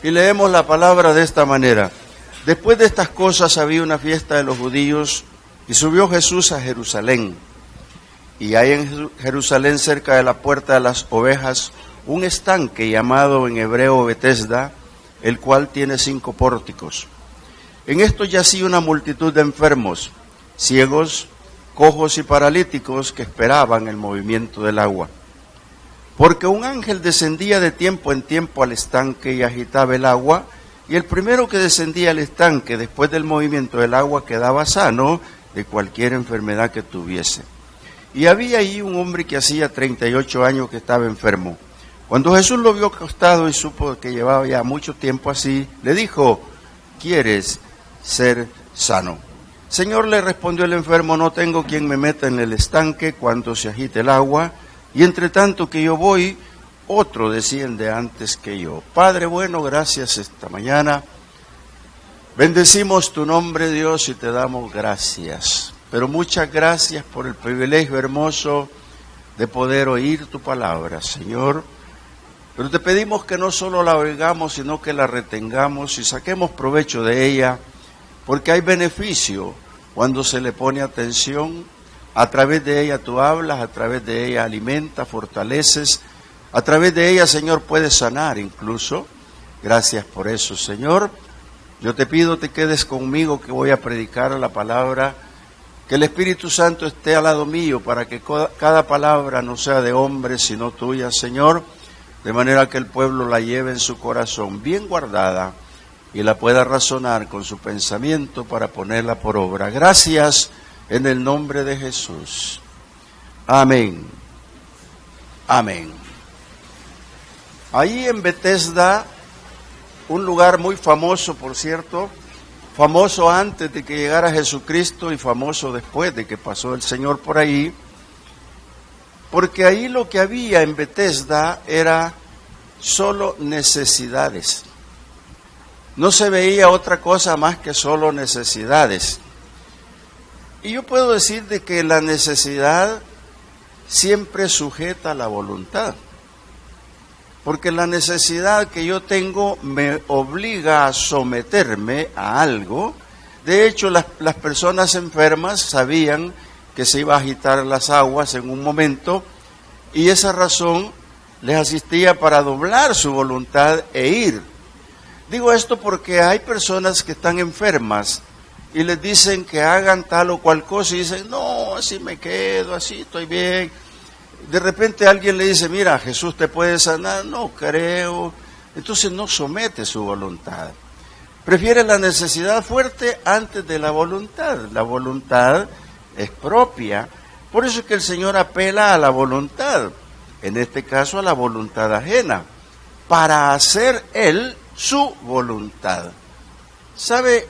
Y leemos la palabra de esta manera. Después de estas cosas había una fiesta de los judíos y subió Jesús a Jerusalén. Y hay en Jerusalén, cerca de la puerta de las ovejas, un estanque llamado en hebreo Betesda, el cual tiene 5 pórticos. En esto yacía una multitud de enfermos, ciegos, cojos y paralíticos que esperaban el movimiento del agua. Porque un ángel descendía de tiempo en tiempo al estanque y agitaba el agua, y el primero que descendía al estanque después del movimiento del agua quedaba sano de cualquier enfermedad que tuviese. Y había allí un hombre que hacía 38 años que estaba enfermo. Cuando Jesús lo vio acostado y supo que llevaba ya mucho tiempo así, le dijo: ¿quieres ser sano? Señor, le respondió el enfermo, no tengo quien me meta en el estanque cuando se agite el agua, y entre tanto que yo voy, otro desciende antes que yo. Padre bueno, gracias esta mañana. Bendecimos tu nombre, Dios, y te damos gracias. Pero muchas gracias por el privilegio hermoso de poder oír tu palabra, Señor. Pero te pedimos que no solo la oigamos, sino que la retengamos y saquemos provecho de ella, porque hay beneficio cuando se le pone atención. A través de ella tú hablas, a través de ella alimentas, fortaleces, a través de ella, Señor, puedes sanar incluso. Gracias por eso, Señor. Yo te pido te quedes conmigo, que voy a predicar la palabra, que el Espíritu Santo esté al lado mío para que cada palabra no sea de hombre, sino tuya, Señor, de manera que el pueblo la lleve en su corazón bien guardada y la pueda razonar con su pensamiento para ponerla por obra. Gracias en el nombre de Jesús. Amén. Amén. Ahí en Betesda, un lugar muy famoso, por cierto, famoso antes de que llegara Jesucristo y famoso después de que pasó el Señor por ahí, porque ahí lo que había en Betesda era solo necesidades. No se veía otra cosa más que solo necesidades. Y yo puedo decir de que la necesidad siempre sujeta a la voluntad. Porque la necesidad que yo tengo me obliga a someterme a algo. De hecho, las personas enfermas sabían que se iba a agitar las aguas en un momento, y esa razón les asistía para doblar su voluntad e ir. Digo esto porque hay personas que están enfermas y les dicen que hagan tal o cual cosa y dicen, no, así me quedo, así estoy bien. De repente alguien le dice, mira, Jesús te puede sanar, no creo. Entonces no somete su voluntad. Prefiere la necesidad fuerte antes de la voluntad. La voluntad es propia. Por eso es que el Señor apela a la voluntad, en este caso a la voluntad ajena, para hacer Él su voluntad. ¿Sabe?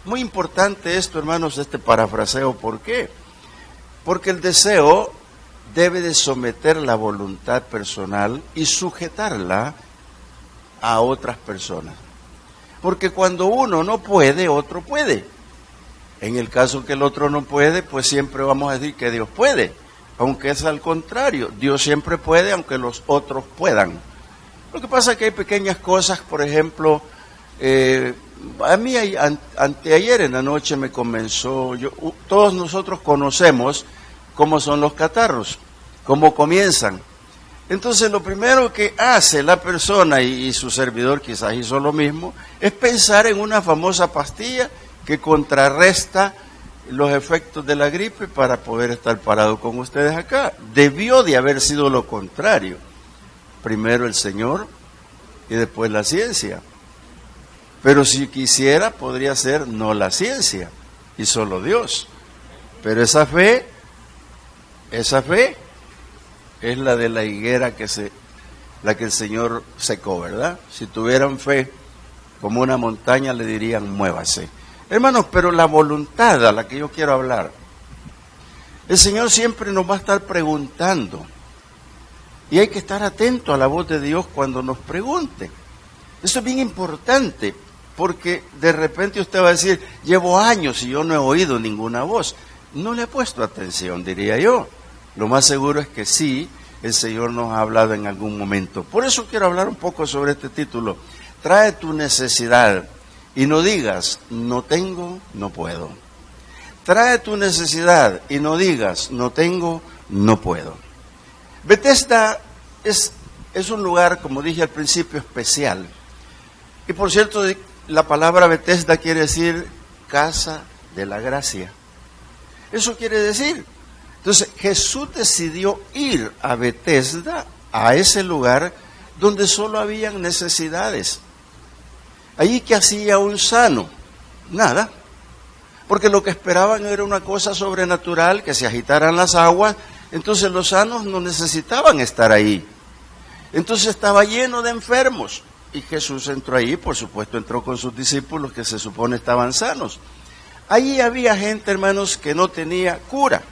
Muy importante esto, hermanos, este parafraseo. ¿Por qué? Porque el deseo debe de someter la voluntad personal y sujetarla a otras personas. Porque cuando uno no puede, otro puede. En el caso que el otro no puede, pues siempre vamos a decir que Dios puede, aunque es al contrario. Dios siempre puede, aunque los otros puedan. Lo que pasa es que hay pequeñas cosas, por ejemplo, a mí anteayer en la noche me comenzó, todos nosotros conocemos cómo son los catarros, cómo comienzan. Entonces lo primero que hace la persona, y su servidor quizás hizo lo mismo, es pensar en una famosa pastilla que contrarresta los efectos de la gripe para poder estar parado con ustedes acá. Debió de haber sido lo contrario. Primero el Señor y después la ciencia. Pero si quisiera, podría ser no la ciencia y solo Dios. Pero esa fe es la de la higuera la que el Señor secó, ¿verdad? Si tuvieran fe como una montaña, le dirían, muévase. Hermanos, pero la voluntad a la que yo quiero hablar, el Señor siempre nos va a estar preguntando. Y hay que estar atento a la voz de Dios cuando nos pregunte. Eso es bien importante, porque de repente usted va a decir, llevo años y yo no he oído ninguna voz. No le he puesto atención, diría yo. Lo más seguro es que sí, el Señor nos ha hablado en algún momento. Por eso quiero hablar un poco sobre este título. Trae tu necesidad y no digas, no tengo, no puedo. Trae tu necesidad y no digas, no tengo, no puedo. Bethesda es un lugar, como dije al principio, especial. Y por cierto, la palabra Bethesda quiere decir casa de la gracia. Eso quiere decir. Entonces, Jesús decidió ir a Bethesda, a ese lugar donde solo habían necesidades. Allí, ¿qué hacía un sano? Nada. Porque lo que esperaban era una cosa sobrenatural, que se agitaran las aguas. Entonces los sanos no necesitaban estar ahí. Entonces estaba lleno de enfermos. Y Jesús entró ahí, por supuesto entró con sus discípulos que se supone estaban sanos. Allí había gente, hermanos, que no tenía cura.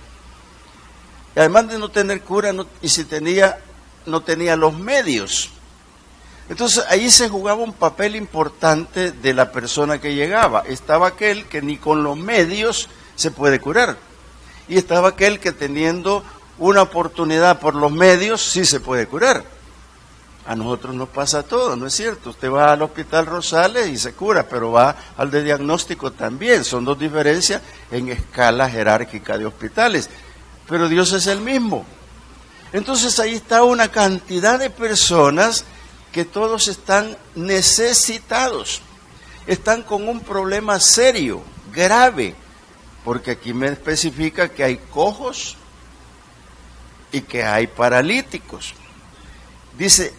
Y además de no tener cura, y si tenía, no tenía los medios. Entonces ahí se jugaba un papel importante de la persona que llegaba. Estaba aquel que ni con los medios se puede curar. Y estaba aquel que teniendo una oportunidad por los medios sí se puede curar. A nosotros nos pasa todo, ¿no es cierto? Usted va al Hospital Rosales y se cura, pero va al de diagnóstico también. Son dos diferencias en escala jerárquica de hospitales. Pero Dios es el mismo. Entonces ahí está una cantidad de personas que todos están necesitados. Están con un problema serio, grave. Porque aquí me especifica que hay cojos y que hay paralíticos. Dice,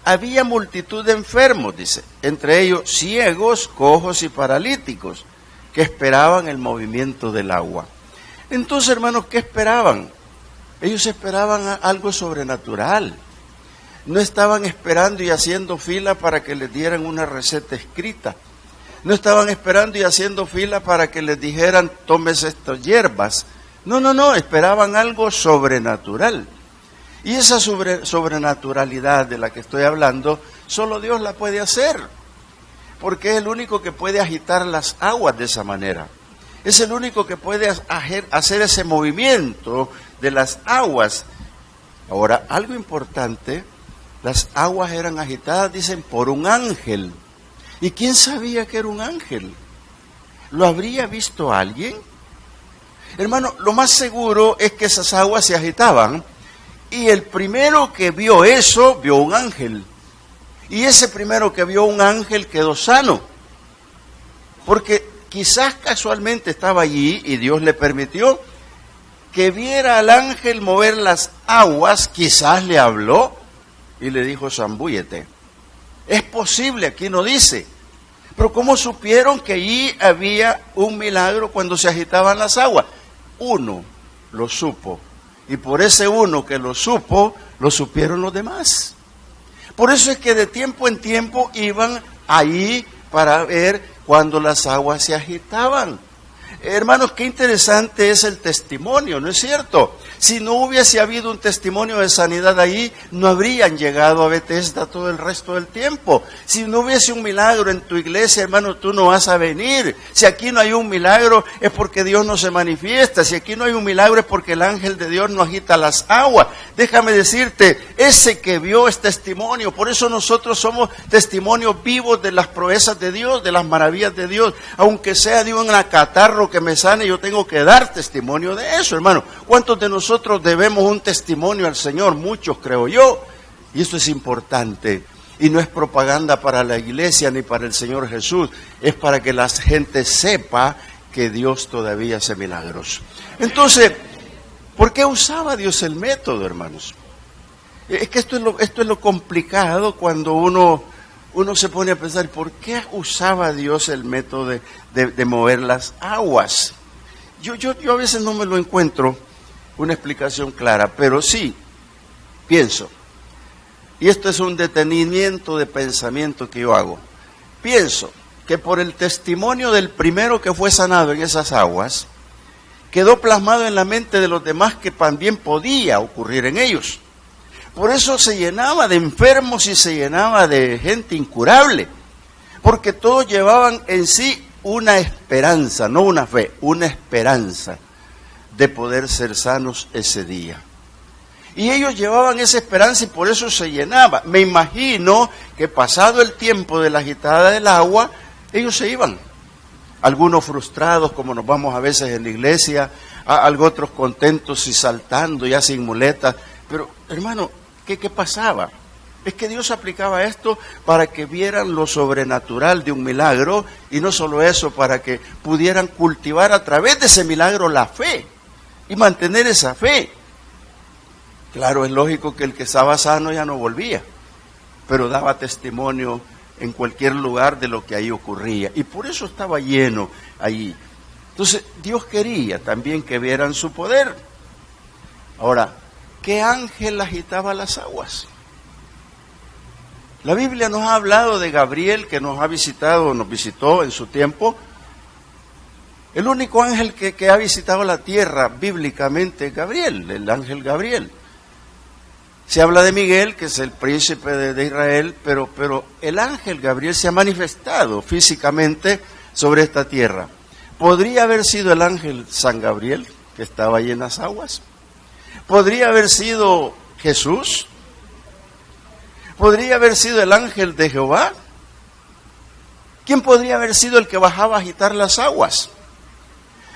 había multitud de enfermos, dice, entre ellos ciegos, cojos y paralíticos, que esperaban el movimiento del agua. Entonces, hermanos, ¿qué esperaban? Ellos esperaban algo sobrenatural. No estaban esperando y haciendo fila para que les dieran una receta escrita. No estaban esperando y haciendo fila para que les dijeran, tómese estas hierbas. No, esperaban algo sobrenatural. Y esa sobrenaturalidad de la que estoy hablando, solo Dios la puede hacer. Porque es el único que puede agitar las aguas de esa manera. Es el único que puede hacer ese movimiento de las aguas. Ahora, algo importante, las aguas eran agitadas, dicen, por un ángel. ¿Y quién sabía que era un ángel? ¿Lo habría visto alguien? Hermano, lo más seguro es que esas aguas se agitaban y el primero que vio eso, vio un ángel. Y ese primero que vio un ángel quedó sano. Porque quizás casualmente estaba allí y Dios le permitió que viera al ángel mover las aguas, quizás le habló y le dijo, zambúllete. Es posible, aquí no dice. Pero ¿cómo supieron que allí había un milagro cuando se agitaban las aguas? Uno lo supo. Y por ese uno que lo supo, lo supieron los demás. Por eso es que de tiempo en tiempo iban allí para ver cuando las aguas se agitaban. Hermanos, qué interesante es el testimonio, ¿no es cierto? Si no hubiese habido un testimonio de sanidad ahí, no habrían llegado a Bethesda todo el resto del tiempo. Si no hubiese un milagro en tu iglesia, hermano, tú no vas a venir. Si aquí no hay un milagro, es porque Dios no se manifiesta. Si aquí no hay un milagro, es porque el ángel de Dios no agita las aguas. Déjame decirte, ese que vio es testimonio. Por eso nosotros somos testimonios vivos de las proezas de Dios, de las maravillas de Dios. Aunque sea de un catarro que me sane, yo tengo que dar testimonio de eso, hermano. ¿Cuántos de nosotros debemos un testimonio al Señor? Muchos, creo yo. Y esto es importante. Y no es propaganda para la iglesia ni para el Señor Jesús. Es para que la gente sepa que Dios todavía hace milagros. Entonces, ¿por qué usaba Dios el método, hermanos? Es que esto es lo complicado cuando uno se pone a pensar, ¿por qué usaba Dios el método de mover las aguas? Yo a veces no me lo encuentro una explicación clara, pero sí pienso, y esto es un detenimiento de pensamiento que yo hago, pienso que por el testimonio del primero que fue sanado en esas aguas, quedó plasmado en la mente de los demás que también podía ocurrir en ellos. Por eso se llenaba de enfermos y se llenaba de gente incurable, porque todos llevaban en sí una esperanza, no una fe, una esperanza. de poder ser sanos ese día. Y ellos llevaban esa esperanza y por eso se llenaba. Me imagino que pasado el tiempo de la agitada del agua, ellos se iban. Algunos frustrados, como nos vamos a veces en la iglesia, algo otros contentos y saltando ya sin muletas. Pero, hermano, ¿qué pasaba? Es que Dios aplicaba esto para que vieran lo sobrenatural de un milagro, y no solo eso, para que pudieran cultivar a través de ese milagro la fe y mantener esa fe. Claro, es lógico que el que estaba sano ya no volvía, pero daba testimonio en cualquier lugar de lo que ahí ocurría, y por eso estaba lleno allí. Entonces, Dios quería también que vieran su poder. Ahora, ¿qué ángel agitaba las aguas? La Biblia nos ha hablado de Gabriel, que nos visitó en su tiempo. El único ángel que ha visitado la tierra bíblicamente es Gabriel, el ángel Gabriel. Se habla de Miguel, que es el príncipe de Israel, pero el ángel Gabriel se ha manifestado físicamente sobre esta tierra. ¿Podría haber sido el ángel San Gabriel, que estaba ahí en las aguas? ¿Podría haber sido Jesús? ¿Podría haber sido el ángel de Jehová? ¿Quién podría haber sido el que bajaba a agitar las aguas?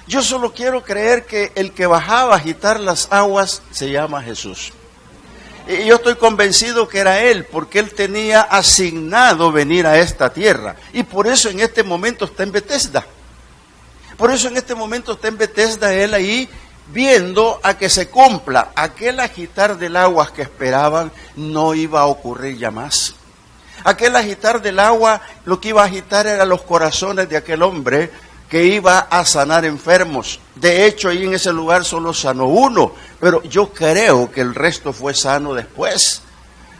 Yo solo quiero creer que el que bajaba a agitar las aguas se llama Jesús. Y yo estoy convencido que era Él, porque Él tenía asignado venir a esta tierra. Y por eso en este momento está en Betesda. Por eso en este momento está en Betesda Él ahí, viendo a que se cumpla aquel agitar del agua que esperaban. No iba a ocurrir ya más. Aquel agitar del agua, lo que iba a agitar eran los corazones de aquel hombre que iba a sanar enfermos. De hecho, ahí en ese lugar solo sanó uno, pero yo creo que el resto fue sano después.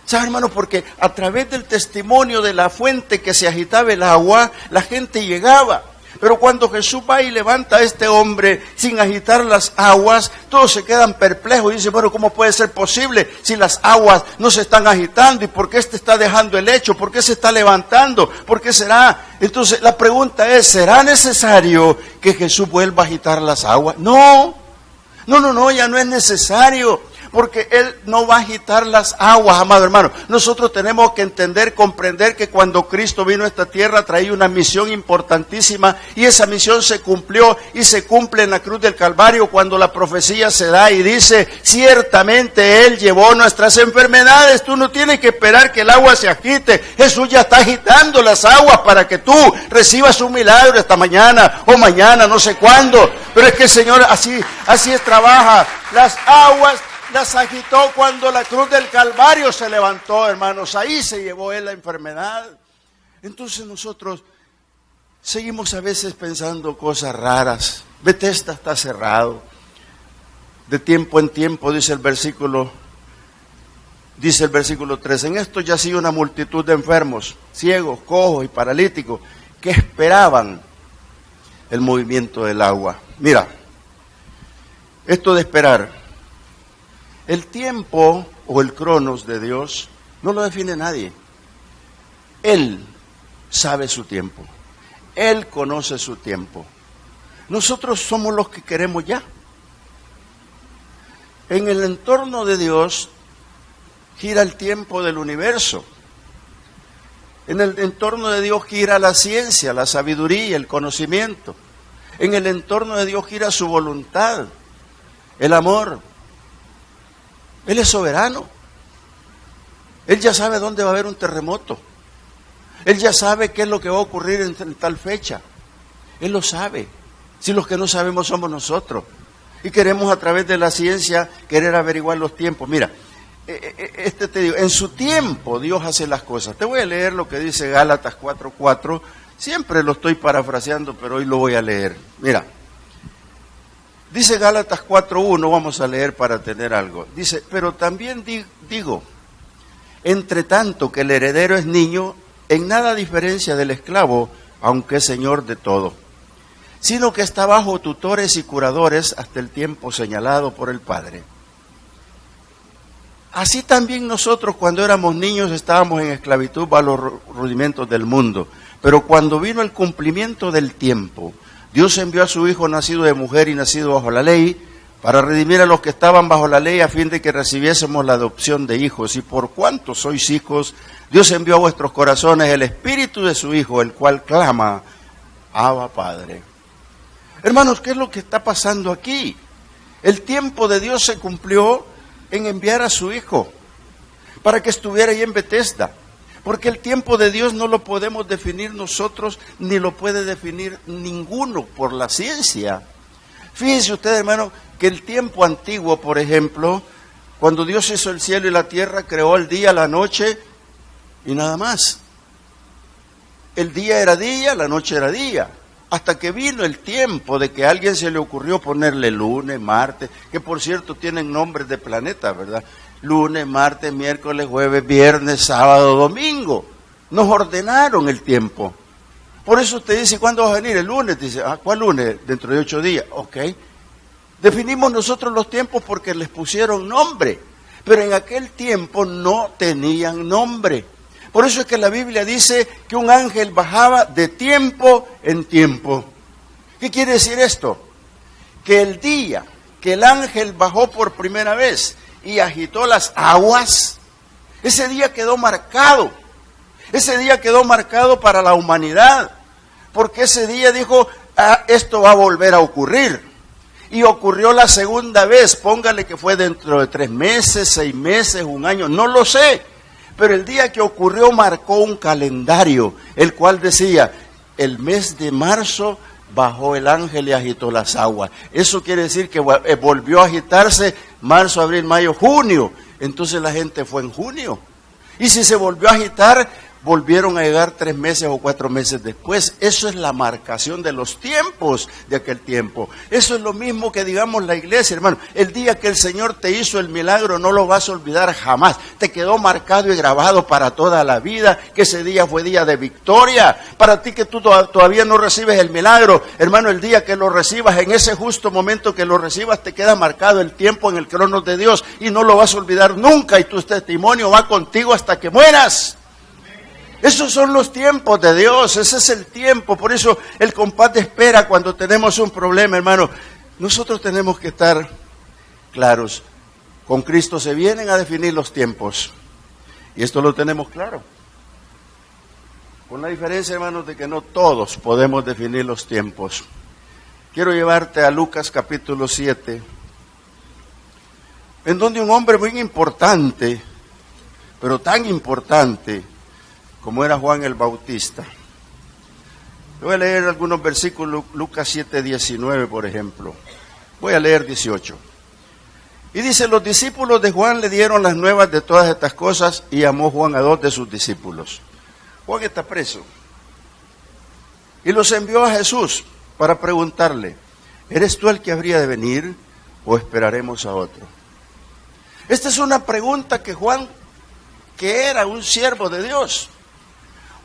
¿Sabe, hermano? Porque a través del testimonio de la fuente que se agitaba el agua, la gente llegaba. Pero cuando Jesús va y levanta a este hombre sin agitar las aguas, todos se quedan perplejos y dicen, bueno, ¿cómo puede ser posible si las aguas no se están agitando? ¿Y por qué este está dejando el lecho? ¿Por qué se está levantando? ¿Por qué será? Entonces la pregunta es, ¿será necesario que Jesús vuelva a agitar las aguas? No, ya no es necesario. Porque Él no va a agitar las aguas, amado hermano. Nosotros tenemos que entender, comprender que cuando Cristo vino a esta tierra traía una misión importantísima, y esa misión se cumplió y se cumple en la cruz del Calvario cuando la profecía se da y dice, ciertamente Él llevó nuestras enfermedades. Tú no tienes que esperar que el agua se agite. Jesús ya está agitando las aguas para que tú recibas un milagro esta mañana o mañana, no sé cuándo. Pero es que el Señor así trabaja. Las aguas las agitó cuando la cruz del Calvario se levantó, hermanos. Ahí se llevó Él la enfermedad. Entonces nosotros seguimos a veces pensando cosas raras. Betesda está cerrado. De tiempo en tiempo, dice el versículo 3, en esto yacía una multitud de enfermos, ciegos, cojos y paralíticos, que esperaban el movimiento del agua. Mira, esto de esperar. El tiempo o el cronos de Dios no lo define nadie. Él sabe su tiempo. Él conoce su tiempo. Nosotros somos los que queremos ya. En el entorno de Dios gira el tiempo del universo. En el entorno de Dios gira la ciencia, la sabiduría, el conocimiento. En el entorno de Dios gira su voluntad, el amor. Él es soberano. Él ya sabe dónde va a haber un terremoto. Él ya sabe qué es lo que va a ocurrir en tal fecha. Él lo sabe. Si los que no sabemos somos nosotros. Y queremos a través de la ciencia querer averiguar los tiempos. Mira, te digo, en su tiempo Dios hace las cosas. Te voy a leer lo que dice Gálatas 4:4. Siempre lo estoy parafraseando, pero hoy lo voy a leer. Mira. Dice Gálatas 4:1, vamos a leer para tener algo. Dice, pero también digo, entre tanto que el heredero es niño, en nada diferencia del esclavo, aunque es señor de todo, sino que está bajo tutores y curadores hasta el tiempo señalado por el Padre. Así también nosotros cuando éramos niños estábamos en esclavitud bajo los rudimentos del mundo, pero cuando vino el cumplimiento del tiempo, Dios envió a su Hijo nacido de mujer y nacido bajo la ley, para redimir a los que estaban bajo la ley, a fin de que recibiésemos la adopción de hijos. Y por cuanto sois hijos, Dios envió a vuestros corazones el Espíritu de su Hijo, el cual clama, Abba, Padre. Hermanos, ¿qué es lo que está pasando aquí? El tiempo de Dios se cumplió en enviar a su Hijo para que estuviera ahí en Betesda. Porque el tiempo de Dios no lo podemos definir nosotros, ni lo puede definir ninguno por la ciencia. Fíjense ustedes, hermano, que el tiempo antiguo, por ejemplo, cuando Dios hizo el cielo y la tierra, creó el día, la noche y nada más. El día era día, la noche era día. Hasta que vino el tiempo de que a alguien se le ocurrió ponerle lunes, martes, que por cierto tienen nombres de planetas, ¿verdad? Lunes, martes, miércoles, jueves, viernes, sábado, domingo. Nos ordenaron el tiempo. Por eso usted dice, ¿cuándo va a venir? El lunes. Dice, ¿cuál lunes? Dentro de 8 días. Ok. Definimos nosotros los tiempos porque les pusieron nombre. Pero en aquel tiempo no tenían nombre. Por eso es que la Biblia dice que un ángel bajaba de tiempo en tiempo. ¿Qué quiere decir esto? Que el día que el ángel bajó por primera vez y agitó las aguas, ese día quedó marcado. Ese día quedó marcado para la humanidad, porque ese día dijo, esto va a volver a ocurrir. Y ocurrió la segunda vez, póngale que fue dentro de 3 meses, 6 meses, 1 año, no lo sé. Pero el día que ocurrió marcó un calendario, el cual decía, el mes de marzo bajó el ángel y agitó las aguas. Eso quiere decir que volvió a agitarse marzo, abril, mayo, junio. Entonces la gente fue en junio. Y si se volvió a agitar, volvieron a llegar 3 meses o 4 meses después. Eso es la marcación de los tiempos de aquel tiempo. Eso es lo mismo que digamos la iglesia, hermano. El día que el Señor te hizo el milagro no lo vas a olvidar jamás. Te quedó marcado y grabado para toda la vida, que ese día fue día de victoria. Para ti que tú todavía no recibes el milagro, hermano, el día que lo recibas, en ese justo momento que lo recibas, te queda marcado el tiempo en el cronos de Dios y no lo vas a olvidar nunca, y tu testimonio va contigo hasta que mueras. Esos son los tiempos de Dios, ese es el tiempo. Por eso el compás de espera cuando tenemos un problema, hermano. Nosotros tenemos que estar claros. Con Cristo se vienen a definir los tiempos. Y esto lo tenemos claro. Con la diferencia, hermanos, de que no todos podemos definir los tiempos. Quiero llevarte a Lucas capítulo 7, en donde un hombre muy importante, pero tan importante, como era Juan el Bautista. Voy a leer algunos versículos, Lucas 7:19, por ejemplo. Voy a leer 18. Y dice, los discípulos de Juan le dieron las nuevas de todas estas cosas, y llamó Juan a 2 de sus discípulos. Juan está preso. Y los envió a Jesús para preguntarle, ¿eres tú el que habría de venir o esperaremos a otro? Esta es una pregunta que Juan, que era un siervo de Dios,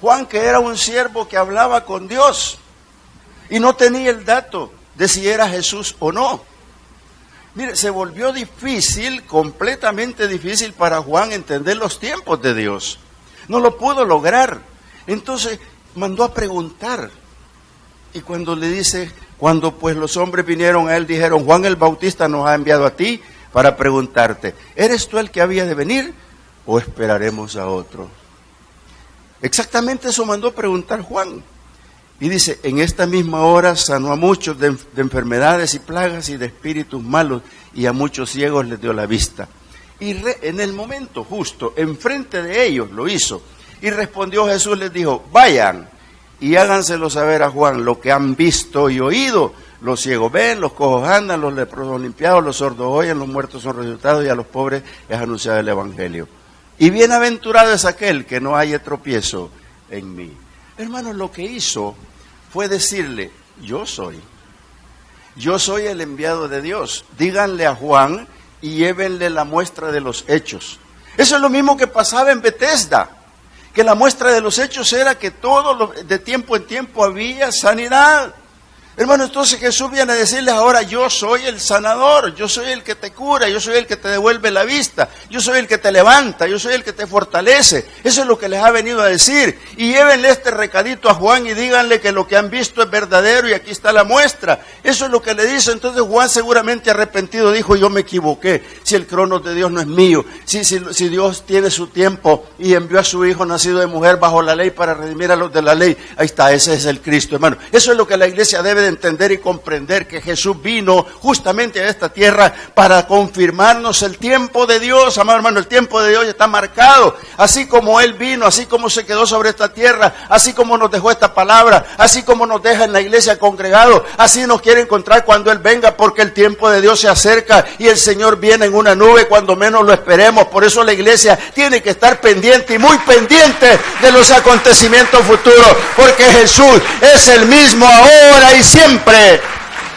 Juan, que era un siervo que hablaba con Dios y no tenía el dato de si era Jesús o no. Mire, se volvió difícil, completamente difícil para Juan entender los tiempos de Dios. No lo pudo lograr. Entonces mandó a preguntar. Y cuando le dice, cuando pues los hombres vinieron a él, dijeron, Juan el Bautista nos ha enviado a ti para preguntarte, ¿eres tú el que había de venir o esperaremos a otro? Exactamente eso mandó preguntar Juan. Y dice, en esta misma hora sanó a muchos de enfermedades y plagas y de espíritus malos, y a muchos ciegos les dio la vista. Y en el momento justo, enfrente de ellos lo hizo. Y respondió Jesús, les dijo, vayan y háganselo saber a Juan lo que han visto y oído. Los ciegos ven, los cojos andan, los leprosos son limpiados, los sordos oyen, los muertos son resucitados, y a los pobres es anunciado el Evangelio. Y bienaventurado es aquel que no haya tropiezo en mí. Hermanos, lo que hizo fue decirle, yo soy el enviado de Dios. Díganle a Juan y llévenle la muestra de los hechos. Eso es lo mismo que pasaba en Betesda, que la muestra de los hechos era que de tiempo en tiempo había sanidad. Hermano, entonces Jesús viene a decirles ahora: yo soy el sanador, yo soy el que te cura, yo soy el que te devuelve la vista, yo soy el que te levanta, yo soy el que te fortalece. Eso es lo que les ha venido a decir. Y llévenle este recadito a Juan y díganle que lo que han visto es verdadero y aquí está la muestra. Eso es lo que le dice. Entonces Juan, seguramente arrepentido, dijo: yo me equivoqué, si el cronos de Dios no es mío, si Dios tiene su tiempo y envió a su hijo nacido de mujer bajo la ley para redimir a los de la ley. Ahí está, ese es el Cristo, hermano. Eso es lo que la iglesia debe de entender y comprender, que Jesús vino justamente a esta tierra para confirmarnos el tiempo de Dios. Amado hermano, el tiempo de Dios está marcado. Así como Él vino, así como se quedó sobre esta tierra, así como nos dejó esta palabra, así como nos deja en la iglesia congregado, así nos quiere encontrar cuando Él venga, porque el tiempo de Dios se acerca y el Señor viene en una nube cuando menos lo esperemos. Por eso la iglesia tiene que estar pendiente y muy pendiente de los acontecimientos futuros, porque Jesús es el mismo ahora y siempre.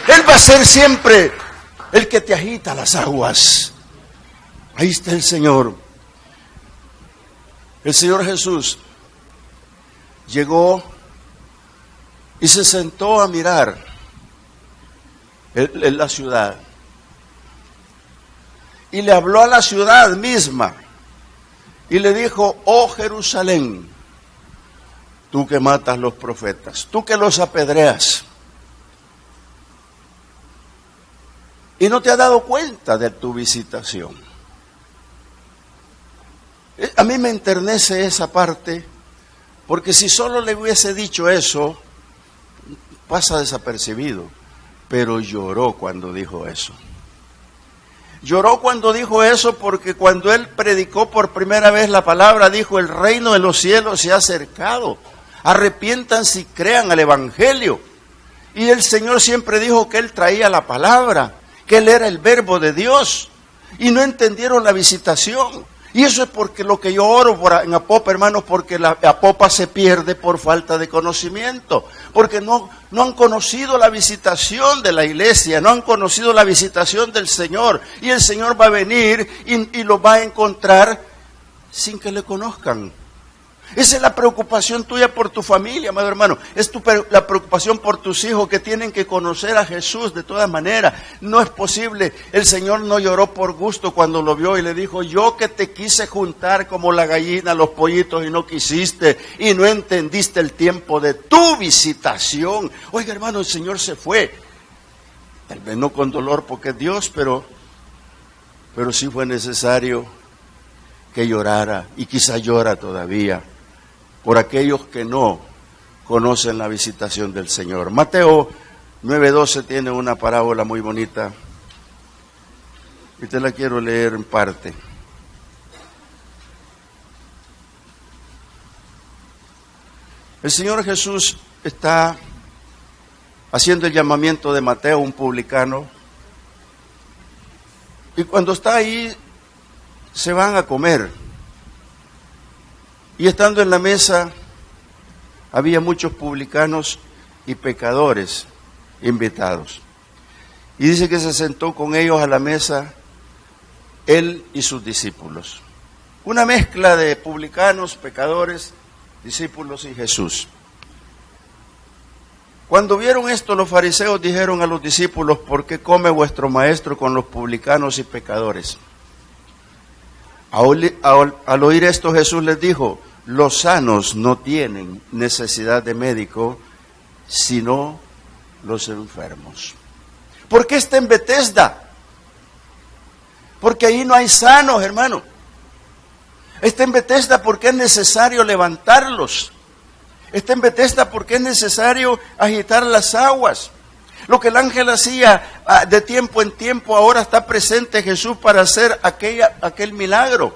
Él va a ser siempre el que te agita las aguas. Ahí está el Señor. El Señor Jesús llegó y se sentó a mirar en la ciudad. Y le habló a la ciudad misma. Y le dijo: oh Jerusalén, tú que matas los profetas, tú que los apedreas, y no te has dado cuenta de tu visitación. A mí me enternece esa parte, porque si solo le hubiese dicho eso, pasa desapercibido. Pero lloró cuando dijo eso. Lloró cuando dijo eso, porque cuando Él predicó por primera vez la palabra, dijo: el reino de los cielos se ha acercado. Arrepiéntanse y crean al Evangelio. Y el Señor siempre dijo que Él traía la palabra, que Él era el verbo de Dios, y no entendieron la visitación. Y eso es porque lo que yo oro en Apopa, hermanos, porque la Apopa se pierde por falta de conocimiento, porque no han conocido la visitación de la iglesia, no han conocido la visitación del Señor, y el Señor va a venir y los va a encontrar sin que le conozcan. Esa es la preocupación tuya por tu familia, amado hermano. Es la preocupación por tus hijos, que tienen que conocer a Jesús de todas maneras. No es posible. El Señor no lloró por gusto cuando lo vio y le dijo: yo que te quise juntar como la gallina, los pollitos, y no quisiste, y no entendiste el tiempo de tu visitación. Oiga, hermano, el Señor se fue. Tal vez no con dolor porque es Dios, pero sí fue necesario que llorara, y quizá llora todavía, por aquellos que no conocen la visitación del Señor. Mateo 9:12 tiene una parábola muy bonita, y te la quiero leer en parte. El Señor Jesús está haciendo el llamamiento de Mateo, un publicano, y cuando está ahí se van a comer. Y estando en la mesa, había muchos publicanos y pecadores invitados. Y dice que se sentó con ellos a la mesa, Él y sus discípulos. Una mezcla de publicanos, pecadores, discípulos y Jesús. Cuando vieron esto, los fariseos dijeron a los discípulos: ¿por qué come vuestro maestro con los publicanos y pecadores? Al oír esto, Jesús les dijo: los sanos no tienen necesidad de médico, sino los enfermos. ¿Por qué está en Betesda? Porque ahí no hay sanos, hermano. Está en Betesda porque es necesario levantarlos. Está en Betesda porque es necesario agitar las aguas. Lo que el hacía de tiempo en tiempo, ahora está presente Jesús para hacer aquel milagro.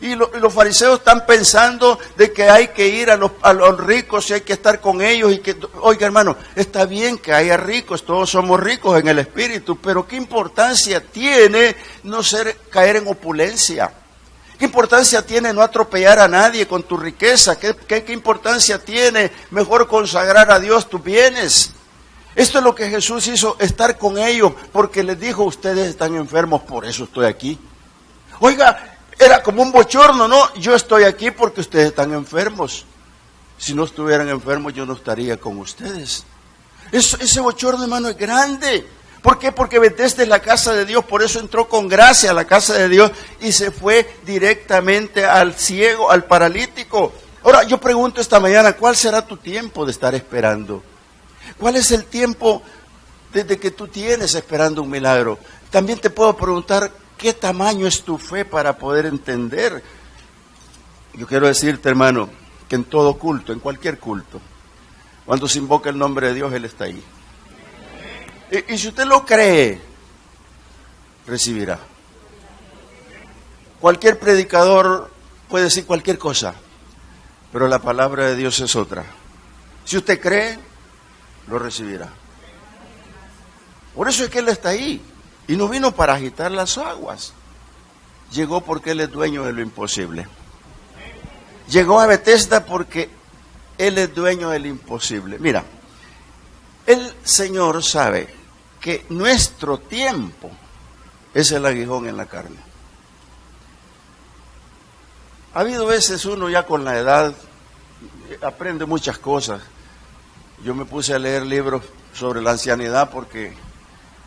Y los fariseos están pensando de que hay que ir a los ricos y hay que estar con ellos. Y que, oiga, hermano, está bien que haya ricos, todos somos ricos en el espíritu, pero ¿qué importancia tiene no caer en opulencia? ¿Qué importancia tiene no atropellar a nadie con tu riqueza? ¿Qué importancia tiene mejor consagrar a Dios tus bienes? Esto es lo que Jesús hizo, estar con ellos, porque les dijo: ustedes están enfermos, por eso estoy aquí. Oiga, era como un bochorno, ¿no? Yo estoy aquí porque ustedes están enfermos. Si no estuvieran enfermos, yo no estaría con ustedes. Ese bochorno, hermano, es grande. ¿Por qué? Porque Bethesda es la casa de Dios, por eso entró con gracia a la casa de Dios y se fue directamente al ciego, al paralítico. Ahora, yo pregunto esta mañana, ¿cuál será tu tiempo de estar esperando? ¿Cuál es el tiempo desde que tú tienes esperando un milagro? También te puedo preguntar, ¿qué tamaño es tu fe para poder entender? Yo quiero decirte, hermano, que en todo culto, en cualquier culto, cuando se invoca el nombre de Dios, Él está ahí. Y si usted lo cree, recibirá. Cualquier predicador puede decir cualquier cosa, pero la palabra de Dios es otra. Si usted cree, lo recibirá. Por eso es que Él está ahí. Y no vino para agitar las aguas. Llegó porque Él es dueño de lo imposible. Llegó a Bethesda porque Él es dueño del imposible. Mira, el Señor sabe que nuestro tiempo es el aguijón en la carne. Ha habido veces uno ya con la edad aprende muchas cosas. Yo me puse a leer libros sobre la ancianidad porque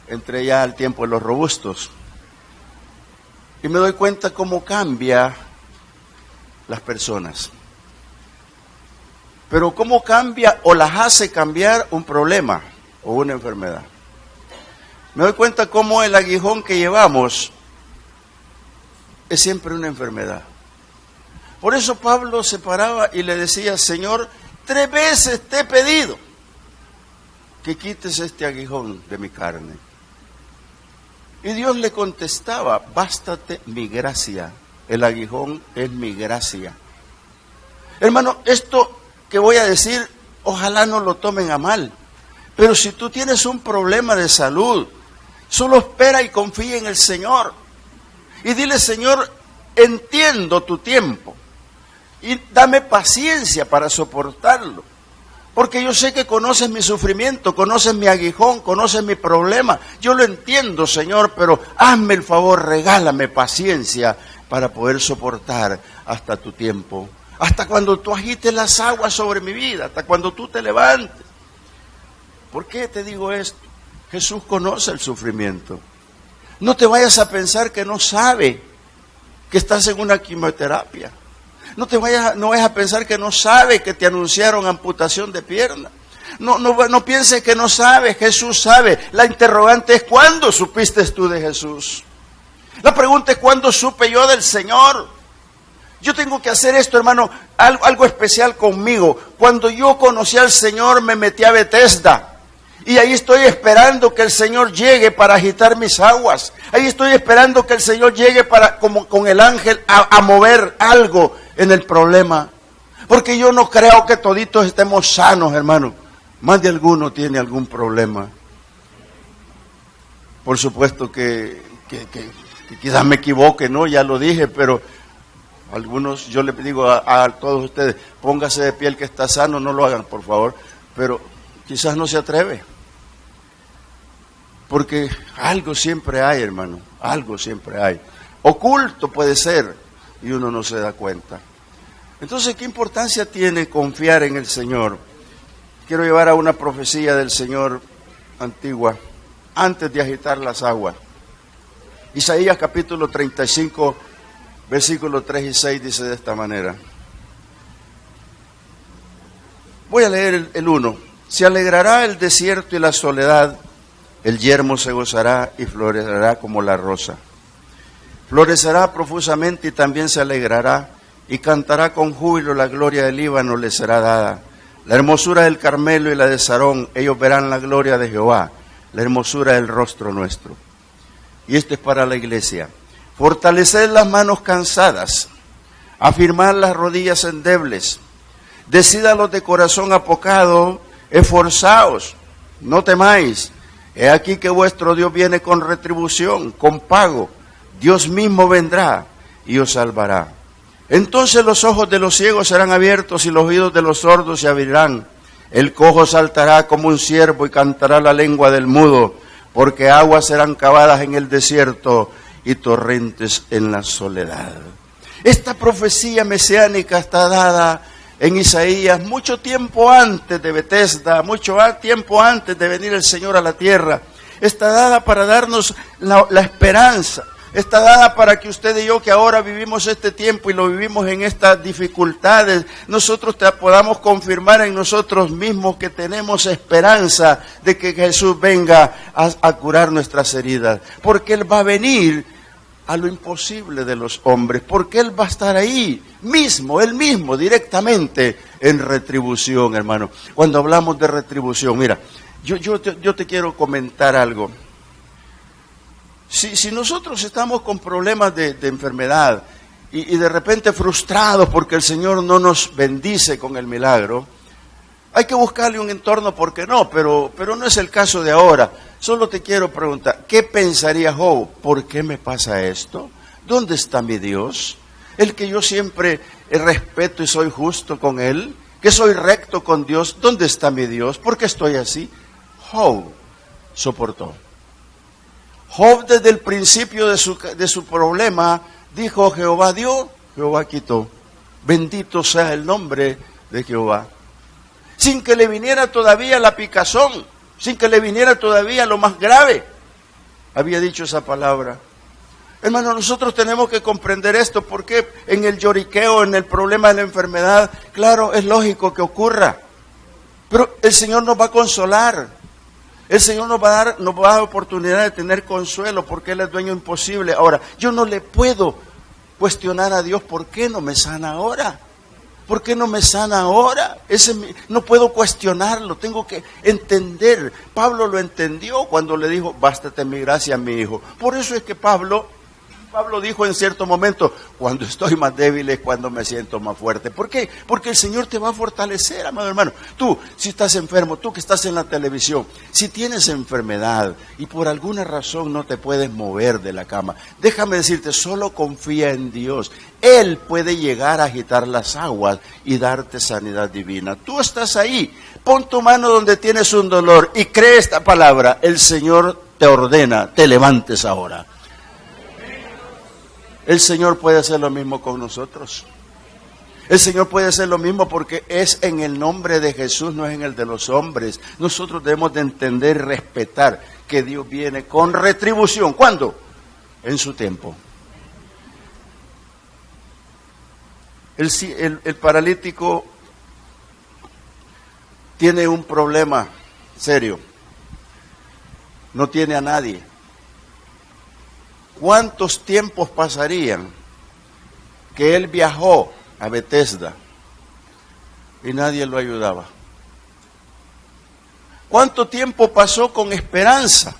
entré ya al tiempo de los robustos. Y me doy cuenta cómo cambia las personas. Pero cómo cambia o las hace cambiar un problema o una enfermedad. Me doy cuenta cómo el aguijón que llevamos es siempre una enfermedad. Por eso Pablo se paraba y le decía, Señor, 3 veces te he pedido que quites este aguijón de mi carne. Y Dios le contestaba, bástate mi gracia. El aguijón es mi gracia. Hermano, esto que voy a decir, ojalá no lo tomen a mal. Pero si tú tienes un problema de salud, solo espera y confía en el Señor. Y dile, Señor, entiendo tu tiempo. Y dame paciencia para soportarlo. Porque yo sé que conoces mi sufrimiento, conoces mi aguijón, conoces mi problema. Yo lo entiendo, Señor, pero hazme el favor, regálame paciencia para poder soportar hasta tu tiempo. Hasta cuando tú agites las aguas sobre mi vida, hasta cuando tú te levantes. ¿Por qué te digo esto? Jesús conoce el sufrimiento. No te vayas a pensar que no sabe que estás en una quimioterapia. No vayas a pensar que no sabe que te anunciaron amputación de pierna. No pienses que no sabe, Jesús sabe. La interrogante es, ¿cuándo supiste tú de Jesús? La pregunta es, ¿cuándo supe yo del Señor? Yo tengo que hacer esto, hermano, algo especial conmigo. Cuando yo conocí al Señor, me metí a Bethesda. Y ahí estoy esperando que el Señor llegue para agitar mis aguas. Ahí estoy esperando que el Señor llegue como con el ángel a mover algo en el problema. Porque yo no creo que toditos estemos sanos, hermano. Más de alguno tiene algún problema. Por supuesto que quizás me equivoque, ¿no? Ya lo dije, pero algunos, yo le digo a todos ustedes, póngase de pie el que está sano, no lo hagan, por favor. Pero quizás no se atreve. Porque algo siempre hay, hermano, algo siempre hay. Oculto puede ser y uno no se da cuenta. Entonces, ¿qué importancia tiene confiar en el Señor? Quiero llevar a una profecía del Señor antigua, antes de agitar las aguas. Isaías capítulo 35, versículos 3 y 6 dice de esta manera. Voy a leer el 1. Se alegrará el desierto y la soledad, el yermo se gozará y florecerá como la rosa. Florecerá profusamente y también se alegrará y cantará con júbilo, la gloria del Líbano le será dada. La hermosura del Carmelo y la de Sarón, ellos verán la gloria de Jehová, la hermosura del rostro nuestro. Y esto es para la iglesia. Fortaleced las manos cansadas, afirmad las rodillas endebles, decid a los de corazón apocado, esforzaos, no temáis. He aquí que vuestro Dios viene con retribución, con pago. Dios mismo vendrá y os salvará. Entonces los ojos de los ciegos serán abiertos y los oídos de los sordos se abrirán. El cojo saltará como un ciervo y cantará la lengua del mudo, porque aguas serán cavadas en el desierto y torrentes en la soledad. Esta profecía mesiánica está dada en Isaías, mucho tiempo antes de Betesda, tiempo antes de venir el Señor a la tierra. Está dada para darnos la esperanza. Está dada para que usted y yo, que ahora vivimos este tiempo y lo vivimos en estas dificultades, nosotros podamos confirmar en nosotros mismos que tenemos esperanza de que Jesús venga a curar nuestras heridas. Porque Él va a venir a lo imposible de los hombres, porque Él va a estar ahí mismo, Él mismo, directamente en retribución, hermano. Cuando hablamos de retribución, mira, yo te quiero comentar algo. Si nosotros estamos con problemas de enfermedad y de repente frustrados porque el Señor no nos bendice con el milagro, hay que buscarle un entorno, ¿por qué no? Pero no es el caso de ahora. Solo te quiero preguntar, ¿qué pensaría Job? ¿Por qué me pasa esto? ¿Dónde está mi Dios? El que yo siempre respeto y soy justo con Él, que soy recto con Dios. ¿Dónde está mi Dios? ¿Por qué estoy así? Job soportó. Job desde el principio de su problema dijo: Jehová dio, Jehová quitó. Bendito sea el nombre de Jehová. Sin que le viniera todavía la picazón, sin que le viniera todavía lo más grave, había dicho esa palabra. Hermano, nosotros tenemos que comprender esto, porque en el lloriqueo, en el problema de la enfermedad, claro, es lógico que ocurra, pero el Señor nos va a consolar. El Señor nos va a dar oportunidad de tener consuelo, porque Él es dueño imposible. Ahora, yo no le puedo cuestionar a Dios: ¿por qué no me sana ahora? ¿Por qué no me sana ahora? No puedo cuestionarlo, tengo que entender. Pablo lo entendió cuando le dijo: bástate mi gracia, mi hijo. Por eso es que Pablo dijo en cierto momento: cuando estoy más débil es cuando me siento más fuerte. ¿Por qué? Porque el Señor te va a fortalecer, amado hermano. Tú, si estás enfermo, tú que estás en la televisión, si tienes enfermedad y por alguna razón no te puedes mover de la cama, déjame decirte, solo confía en Dios. Él puede llegar a agitar las aguas y darte sanidad divina. Tú estás ahí, pon tu mano donde tienes un dolor y cree esta palabra: el Señor te ordena, te levantes ahora. El Señor puede hacer lo mismo con nosotros. El Señor puede hacer lo mismo porque es en el nombre de Jesús, no es en el de los hombres. Nosotros debemos de entender y respetar que Dios viene con retribución. ¿Cuándo? En su tiempo. El paralítico tiene un problema serio. No tiene a nadie. ¿Cuántos tiempos pasarían que él viajó a Betesda y nadie lo ayudaba? ¿Cuánto tiempo pasó con esperanza?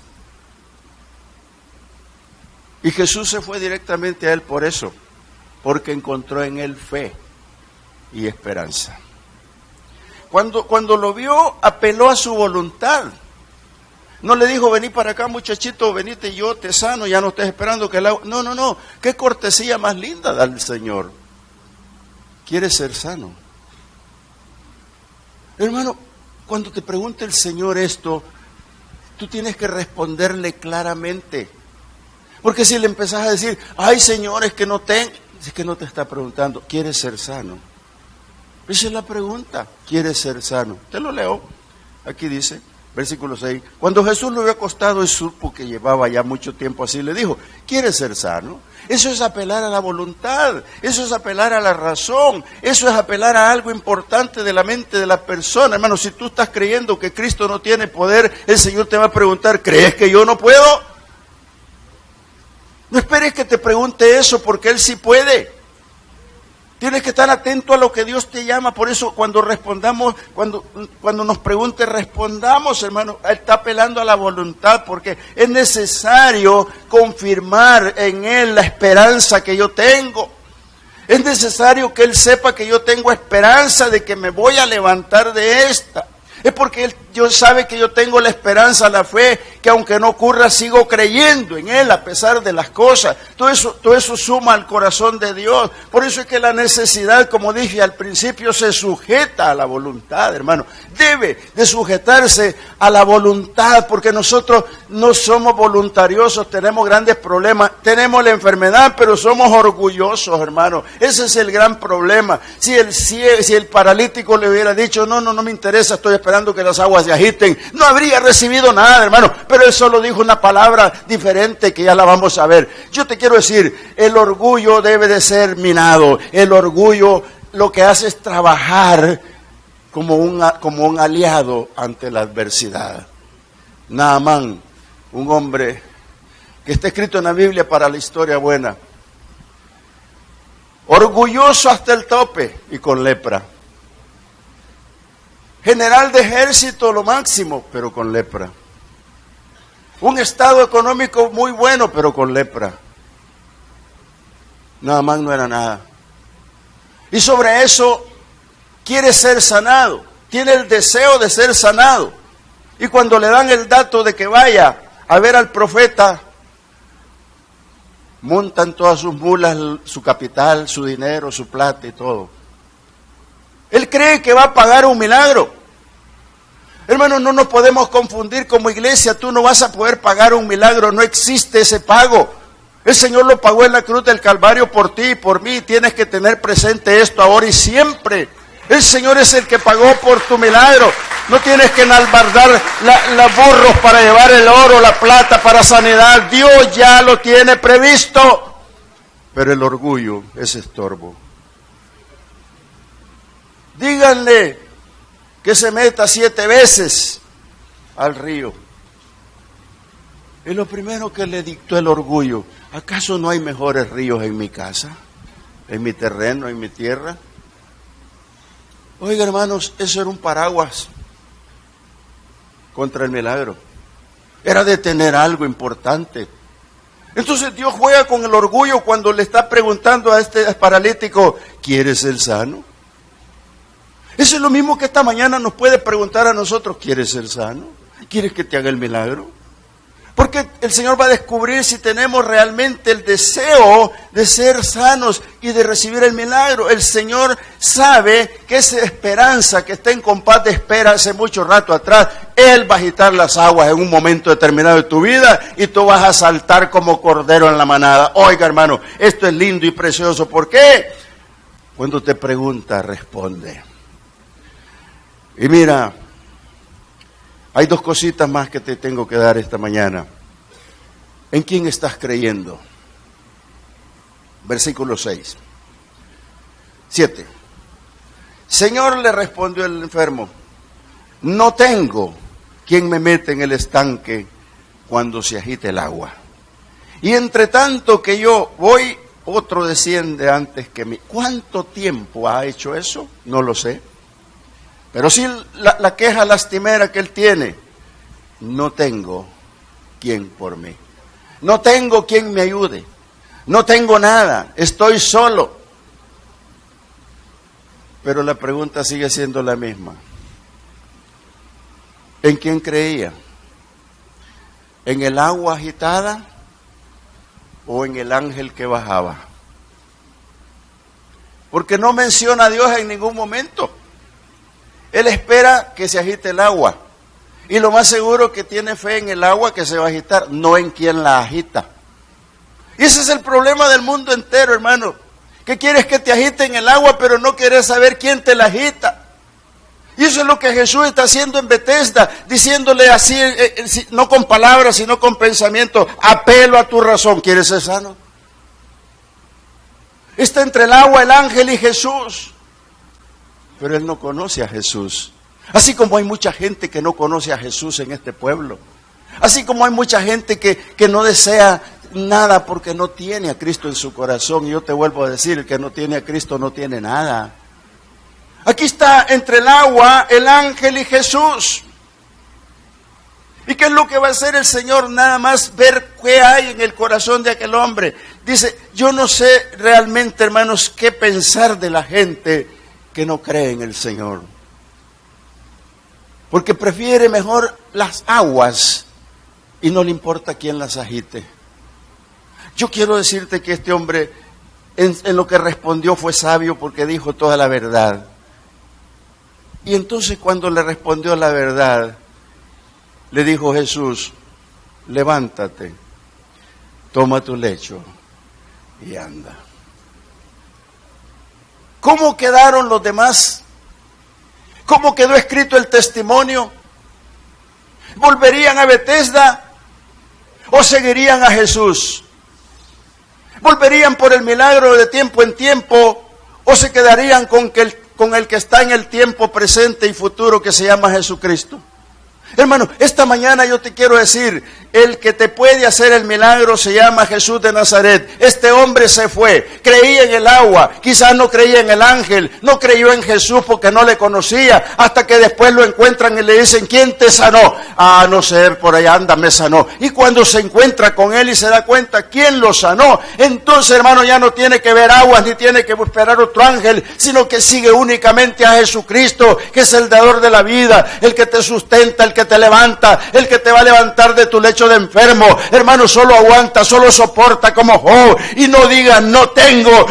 Y Jesús se fue directamente a él por eso, porque encontró en él fe y esperanza. Cuando lo vio, apeló a su voluntad. No le dijo: vení para acá, muchachito, venite, yo te sano, ya no estés esperando que el agua... No, qué cortesía más linda da el Señor. ¿Quieres ser sano? Hermano, cuando te pregunte el Señor esto, tú tienes que responderle claramente. Porque si le empezás a decir: ay, Señor, es que no tengo... Es que no te está preguntando: ¿quieres ser sano? Esa es la pregunta: ¿quieres ser sano? Te lo leo. Aquí dice, versículo 6. Cuando Jesús lo vio acostado y supo que llevaba ya mucho tiempo así, le dijo: ¿quieres ser sano? Eso es apelar a la voluntad, eso es apelar a la razón, eso es apelar a algo importante de la mente de la persona. Hermano, si tú estás creyendo que Cristo no tiene poder, el Señor te va a preguntar: ¿crees que yo no puedo? No esperes que te pregunte eso, porque Él sí puede. Tienes que estar atento a lo que Dios te llama. Por eso cuando respondamos, cuando nos pregunte, respondamos, hermano. Él está apelando a la voluntad, porque es necesario confirmar en Él la esperanza que yo tengo. Es necesario que Él sepa que yo tengo esperanza de que me voy a levantar de esta. Es porque Él Dios sabe que yo tengo la esperanza, la fe, que aunque no ocurra, sigo creyendo en Él a pesar de las cosas. Todo eso suma al corazón de Dios. Por eso es que la necesidad, como dije al principio, se sujeta a la voluntad, hermano. Debe de sujetarse a la voluntad, porque nosotros no somos voluntariosos, tenemos grandes problemas. Tenemos la enfermedad, pero somos orgullosos, hermano. Ese es el gran problema. Si el paralítico le hubiera dicho, no me interesa, estoy esperando que las aguas se agiten, no habría recibido nada, hermano, pero él solo dijo una palabra diferente que ya la vamos a ver. Yo te quiero decir, el orgullo debe de ser minado. El orgullo lo que hace es trabajar como un aliado ante la adversidad. Naamán, un hombre que está escrito en la Biblia para la historia buena, orgulloso hasta el tope y con lepra. General de ejército lo máximo, pero con lepra. Un estado económico muy bueno, pero con lepra. Nada más no era nada. Y sobre eso quiere ser sanado. Tiene el deseo de ser sanado. Y cuando le dan el dato de que vaya a ver al profeta, montan todas sus mulas, su capital, su dinero, su plata y todo. Él cree que va a pagar un milagro. Hermano, no nos podemos confundir como iglesia. Tú no vas a poder pagar un milagro. No existe ese pago. El Señor lo pagó en la cruz del Calvario por ti y por mí. Tienes que tener presente esto ahora y siempre. El Señor es el que pagó por tu milagro. No tienes que enalbardar los burros para llevar el oro, la plata para sanidad. Dios ya lo tiene previsto. Pero el orgullo es estorbo. Díganle que se meta 7 veces al río. Es lo primero que le dictó el orgullo. ¿Acaso no hay mejores ríos en mi casa, en mi terreno, en mi tierra? Oiga, hermanos, eso era un paraguas contra el milagro. Era de tener algo importante. Entonces Dios juega con el orgullo cuando le está preguntando a este paralítico, ¿quieres ser sano? Eso es lo mismo que esta mañana nos puede preguntar a nosotros, ¿quieres ser sano? ¿Quieres que te haga el milagro? Porque el Señor va a descubrir si tenemos realmente el deseo de ser sanos y de recibir el milagro. El Señor sabe que esa esperanza que está en compás de espera hace mucho rato atrás, Él va a agitar las aguas en un momento determinado de tu vida y tú vas a saltar como cordero en la manada. Oiga, hermano, esto es lindo y precioso. ¿Por qué? Cuando te pregunta, responde. Y mira, hay 2 cositas más que te tengo que dar esta mañana. ¿En quién estás creyendo? Versículo 6. 7. Señor, le respondió el enfermo, no tengo quien me mete en el estanque cuando se agite el agua. Y entre tanto que yo voy, otro desciende antes que mí. ¿Cuánto tiempo ha hecho eso? No lo sé. Pero sí la queja lastimera que él tiene, no tengo quien por mí. No tengo quien me ayude. No tengo nada, estoy solo. Pero la pregunta sigue siendo la misma. ¿En quién creía? ¿En el agua agitada o en el ángel que bajaba? Porque no menciona a Dios en ningún momento. Él espera que se agite el agua. Y lo más seguro que tiene fe en el agua que se va a agitar, no en quien la agita. Y ese es el problema del mundo entero, hermano. Que quieres que te agiten el agua, pero no quieres saber quién te la agita. Y eso es lo que Jesús está haciendo en Betesda, diciéndole así, no con palabras, sino con pensamiento. Apelo a tu razón. ¿Quieres ser sano? Está entre el agua, el ángel y Jesús. Pero él no conoce a Jesús. Así como hay mucha gente que no conoce a Jesús en este pueblo. Así como hay mucha gente que no desea nada porque no tiene a Cristo en su corazón. Y yo te vuelvo a decir, el que no tiene a Cristo no tiene nada. Aquí está entre el agua, el ángel y Jesús. ¿Y qué es lo que va a hacer el Señor? Nada más ver qué hay en el corazón de aquel hombre. Dice, yo no sé realmente, hermanos, qué pensar de la gente que no cree en el Señor. porque prefiere mejor las aguas y no le importa quién las agite. Yo quiero decirte que este hombre en lo que respondió fue sabio porque dijo toda la verdad. Y entonces cuando le respondió la verdad, le dijo Jesús, levántate, toma tu lecho y anda. ¿Cómo quedaron los demás? ¿Cómo quedó escrito el testimonio? ¿Volverían a Betesda o seguirían a Jesús? ¿Volverían por el milagro de tiempo en tiempo o se quedarían con el que está en el tiempo presente y futuro que se llama Jesucristo? Hermano, esta mañana yo te quiero decir, el que te puede hacer el milagro se llama Jesús de Nazaret. Este hombre se fue, creía en el agua, quizás no creía en el ángel, no creyó en Jesús porque no le conocía, hasta que después lo encuentran y le dicen, ¿quién te sanó? Ah, no sé, por allá anda, me sanó. Y cuando se encuentra con él y se da cuenta quién lo sanó, entonces, hermano, ya no tiene que ver aguas ni tiene que esperar otro ángel, sino que sigue únicamente a Jesucristo, que es el dador de la vida, el que te sustenta, el que te levanta, el que te va a levantar de tu lecho de enfermo. Hermano, solo aguanta, solo soporta como Job y no diga no tengo,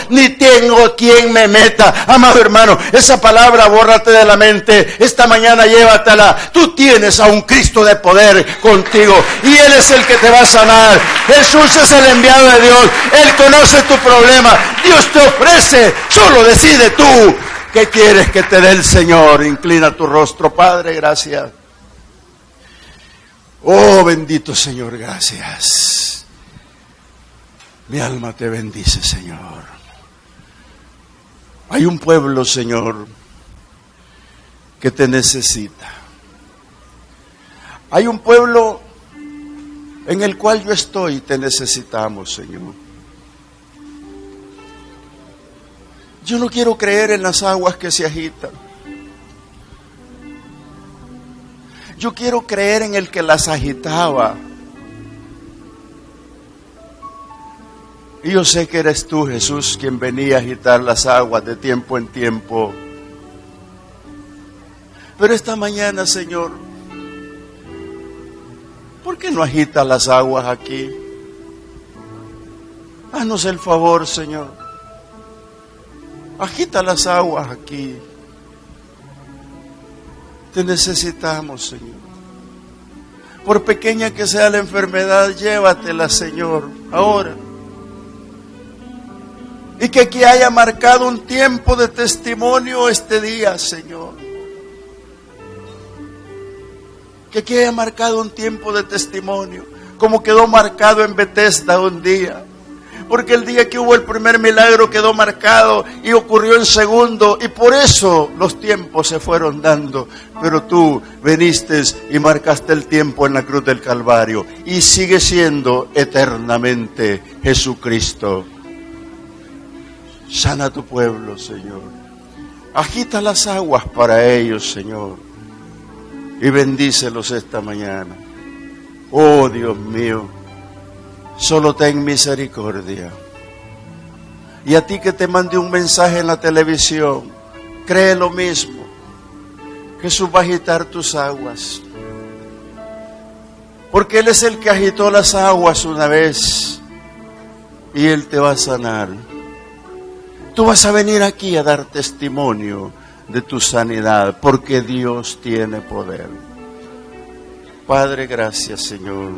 ni tengo quien me meta. Amado hermano, esa palabra bórrate de la mente, esta mañana llévatela. Tú tienes a un Cristo de poder contigo y Él es el que te va a sanar. Jesús es el enviado de Dios, Él conoce tu problema, Dios te ofrece, solo decide tú. ¿Qué quieres que te dé el Señor? Inclina tu rostro, Padre, gracias. Oh, bendito Señor, gracias. Mi alma te bendice, Señor. Hay un pueblo, Señor, que te necesita. Hay un pueblo en el cual yo estoy y te necesitamos, Señor. Yo no quiero creer en las aguas que se agitan. Yo quiero creer en el que las agitaba. Y yo sé que eres tú, Jesús, quien venía a agitar las aguas de tiempo en tiempo. Pero esta mañana, Señor, ¿por qué no agitas las aguas aquí? Haznos el favor, Señor. Agita las aguas aquí. Te necesitamos, Señor. Por pequeña que sea la enfermedad, llévatela, Señor, ahora. Y que aquí haya marcado un tiempo de testimonio este día, Señor. Que aquí haya marcado un tiempo de testimonio, como quedó marcado en Betesda un día. Porque el día que hubo el primer milagro quedó marcado y ocurrió el segundo, y por eso los tiempos se fueron dando. Pero tú viniste y marcaste el tiempo en la cruz del Calvario y sigue siendo eternamente Jesucristo. Sana a tu pueblo, Señor. Agita las aguas para ellos, Señor, y bendícelos esta mañana. Oh, Dios mío, solo ten misericordia. Y a ti que te mandé un mensaje en la televisión, cree lo mismo. Jesús va a agitar tus aguas, porque Él es el que agitó las aguas una vez y Él te va a sanar. Tú vas a venir aquí a dar testimonio de tu sanidad, porque Dios tiene poder. Padre, gracias, Señor.